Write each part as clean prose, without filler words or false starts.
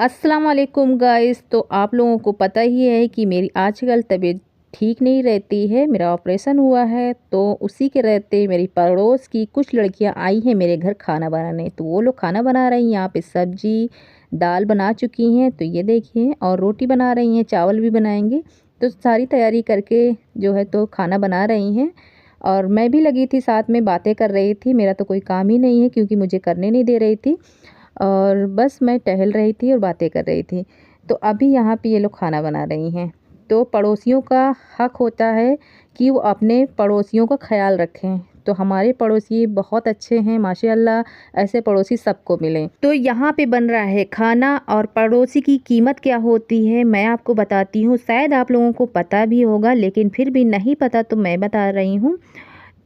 अस्सलाम वालेकुम गाइस। तो आप लोगों को पता ही है कि मेरी आजकल तबीयत ठीक नहीं रहती है। मेरा ऑपरेशन हुआ है, तो उसी के रहते मेरी पड़ोस की कुछ लड़कियां आई हैं मेरे घर खाना बनाने। तो वो लोग खाना बना रही हैं। यहाँ पे सब्जी दाल बना चुकी हैं, तो ये देखिए, और रोटी बना रही हैं, चावल भी बनाएंगे। तो सारी तैयारी करके जो है तो खाना बना रही हैं। और मैं भी लगी थी साथ में, बातें कर रही थी। मेरा तो कोई काम ही नहीं है क्योंकि मुझे करने नहीं दे रही थी, और बस मैं टहल रही थी और बातें कर रही थी। तो अभी यहाँ पे ये लोग खाना बना रही हैं। तो पड़ोसियों का हक होता है कि वो अपने पड़ोसियों का ख्याल रखें। तो हमारे पड़ोसी बहुत अच्छे हैं माशाल्लाह। ऐसे पड़ोसी सबको मिलें। तो यहाँ पे बन रहा है खाना, और पड़ोसी की कीमत क्या होती है मैं आपको बताती हूँ। शायद आप लोगों को पता भी होगा, लेकिन फिर भी नहीं पता तो मैं बता रही हूँ।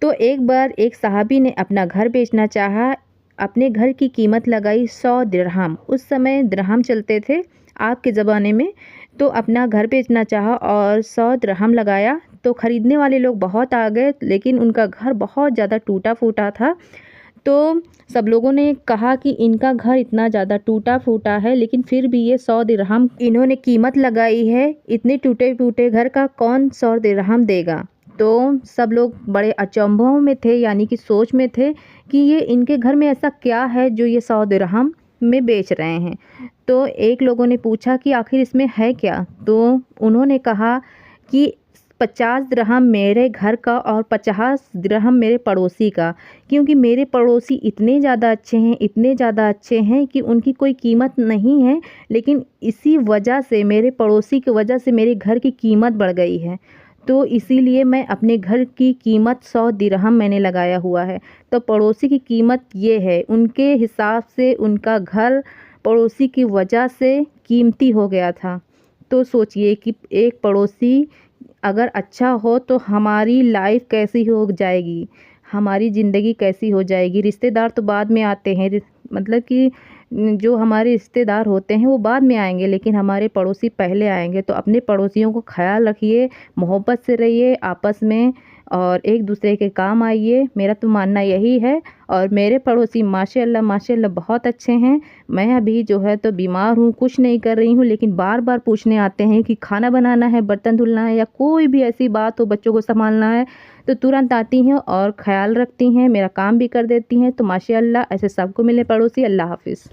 तो एक बार एक साहबी ने अपना घर बेचना चाहा। अपने घर की कीमत लगाई 100 दिरहम। उस समय दिरहम चलते थे आपके ज़माने में। तो अपना घर बेचना चाहा और 100 दिरहम लगाया। तो ख़रीदने वाले लोग बहुत आ गए, लेकिन उनका घर बहुत ज़्यादा टूटा फूटा था। तो सब लोगों ने कहा कि इनका घर इतना ज़्यादा टूटा फूटा है, लेकिन फिर भी ये 100 दिरहम इन्होंने कीमत लगाई है। इतने टूटे फूटे घर का कौन 100 दिरहम देगा। तो सब लोग बड़े अचंभों में थे, यानी कि सोच में थे कि ये इनके घर में ऐसा क्या है जो ये 100 दिरहम में बेच रहे हैं। तो एक लोगों ने पूछा कि आखिर इसमें है क्या। तो उन्होंने कहा कि 50 दिरहम मेरे घर का और 50 दिरहम मेरे पड़ोसी का। क्योंकि मेरे पड़ोसी इतने ज़्यादा अच्छे हैं, इतने ज़्यादा अच्छे हैं कि उनकी कोई कीमत नहीं है, लेकिन इसी वजह से, मेरे पड़ोसी की वजह से मेरे घर की कीमत बढ़ गई है। तो इसीलिए मैं अपने घर की कीमत 100 दिरहम मैंने लगाया हुआ है। तो पड़ोसी की कीमत ये है, उनके हिसाब से उनका घर पड़ोसी की वजह से कीमती हो गया था। तो सोचिए कि एक पड़ोसी अगर अच्छा हो तो हमारी लाइफ कैसी हो जाएगी, हमारी ज़िंदगी कैसी हो जाएगी। रिश्तेदार तो बाद में आते हैं, मतलब कि जो हमारे रिश्तेदार होते हैं वो बाद में आएंगे, लेकिन हमारे पड़ोसी पहले आएंगे। तो अपने पड़ोसियों को ख्याल रखिए, मोहब्बत से रहिए आपस में, और एक दूसरे के काम आइए। मेरा तो मानना यही है। और मेरे पड़ोसी माशाल्लाह माशाल्लाह बहुत अच्छे हैं। मैं अभी जो है तो बीमार हूँ, कुछ नहीं कर रही हूँ, लेकिन बार बार पूछने आते हैं कि खाना बनाना है, बर्तन धुलना है, या कोई भी ऐसी बात हो, बच्चों को संभालना है, तो तुरंत आती हैं और ख्याल रखती हैं, मेरा काम भी कर देती हैं। तो माशाल्लाह ऐसे सबको मिले पड़ोसी। अल्लाह हाफ़िज़।